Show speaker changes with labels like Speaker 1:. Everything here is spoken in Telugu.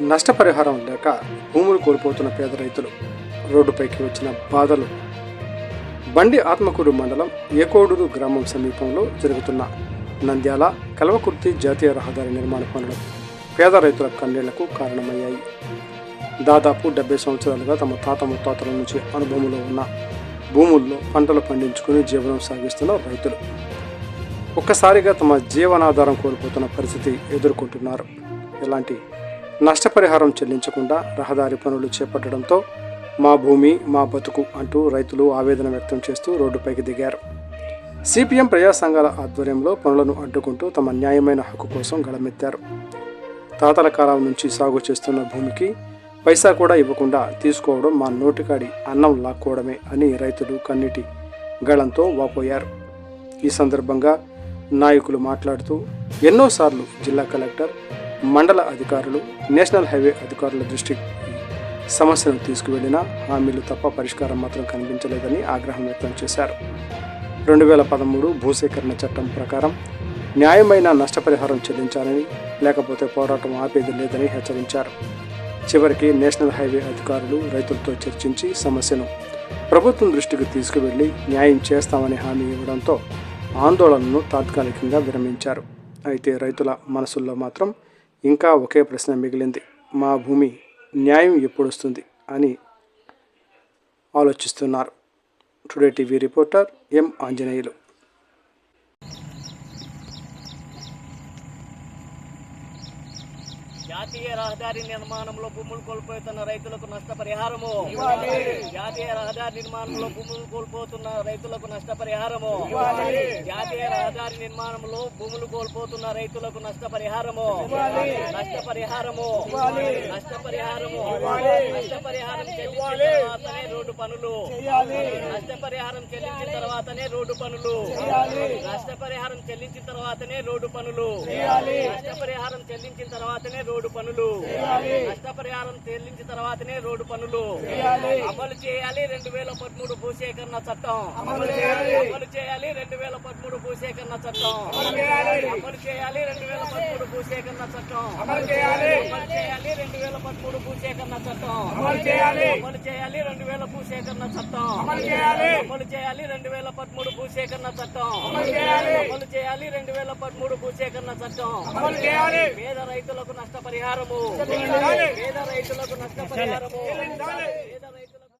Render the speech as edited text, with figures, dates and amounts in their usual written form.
Speaker 1: నష్టపరిహారం లేక భూములు కోల్పోతున్న పేద రైతులు రోడ్డుపైకి వచ్చిన బాధలు. బండి ఆత్మకూరు మండలం ఏకోడూరు గ్రామం సమీపంలో జరుగుతున్న నంద్యాల కల్వకుర్తి జాతీయ రహదారి నిర్మాణ పనులు పేద రైతుల కన్నీళ్లకు కారణమయ్యాయి. దాదాపు 70 సంవత్సరాలుగా తమ తాత ముత్తాతల నుంచి అనుభవంలో ఉన్న భూముల్లో పంటలు పండించుకుని జీవనం సాగిస్తున్న రైతులు ఒక్కసారిగా తమ జీవనాధారం కోల్పోతున్న పరిస్థితి ఎదుర్కొంటున్నారు. ఎలాంటి నష్టపరిహారం చెల్లించకుండా రహదారి పనులు చేపట్టడంతో మా భూమి మా బతుకు అంటూ రైతులు ఆవేదన వ్యక్తం చేస్తూ రోడ్డుపైకి దిగారు. సిపిఎం ప్రజా సంఘాల ఆధ్వర్యంలో పనులను అడ్డుకుంటూ తమ న్యాయమైన హక్కు కోసం గళమెత్తారు. తాతల కాలం నుంచి సాగు చేస్తున్న భూమికి పైసా కూడా ఇవ్వకుండా తీసుకోవడం మా నోటికాడి అన్నం లాక్కోవడమే అని రైతులు కన్నీటి గళంతో వాపోయారు. ఈ సందర్భంగా నాయకులు మాట్లాడుతూ ఎన్నోసార్లు జిల్లా కలెక్టర్, మండల అధికారులు, నేషనల్ హైవే అధికారుల దృష్టికి సమస్యను తీసుకువెళ్లినా హామీలు తప్ప పరిష్కారం మాత్రం కనిపించలేదని ఆగ్రహం వ్యక్తం చేశారు. 2013 భూసేకరణ చట్టం ప్రకారం న్యాయమైన నష్టపరిహారం చెల్లించాలని, లేకపోతే పోరాటం ఆపేది లేదని హెచ్చరించారు. చివరికి నేషనల్ హైవే అధికారులు రైతులతో చర్చించి సమస్యను ప్రభుత్వం దృష్టికి తీసుకువెళ్లి న్యాయం చేస్తామని హామీ ఇవ్వడంతో ఆందోళనను తాత్కాలికంగా విరమించారు. అయితే రైతుల మనసుల్లో మాత్రం ఇంకా ఒకే ప్రశ్న మిగిలింది. మా భూమి న్యాయం ఎప్పుడొస్తుంది అని ఆలోచిస్తున్నారు. టుడే టీవీ రిపోర్టర్ ఎం ఆంజనేయులు.
Speaker 2: జాతీయ రహదారి నిర్మాణంలో భూములు కోల్పోతున్న రైతులకు నష్టపరిహారము. జాతీయ రహదారి నిర్మాణంలో భూములు కోల్పోతున్న రైతులకు నష్టపరిహారము. జాతీయ రహదారి నిర్మాణంలో భూములు కోల్పోతున్న రైతులకు నష్టపరిహారము. నష్టపరిహారము. నష్టపరిహారము. నష్టపరిహారం చెల్లించిన తర్వాతనే రోడ్డు పనులు. నష్టపరిహారం చెల్లించిన తర్వాతనే రోడ్డు పనులు. నష్టపరిహారం చెల్లించిన తర్వాతనే రోడ్డు పనులు. నష్టపరిహారం చెల్లించిన తర్వాతనే రోడ్డు పనులు. నష్టపరిహారం చెల్లించిన తర్వాతనే రోడ్డు పనులు. అమలు చేయాలి 2013 భూసేకరణ చట్టం. అమలు చేయాలి 2013 భూసేకరణ చట్టం. అమలు చేయాలి 2013 భూసేకరణ చట్టం. అమలు చేయాలి 2013 భూసేకరణ చట్టం. అమలు చేయాలి 2000 భూసేకరణ చట్టం. అమలు చేయాలి 2013 భూసేకరణ చట్టం. అమలు చేయాలి 2013 భూసేకరణ చట్టం. పేద రైతులకు నష్టపరిహారము. పేద రైతులకు నష్టపరిహారము.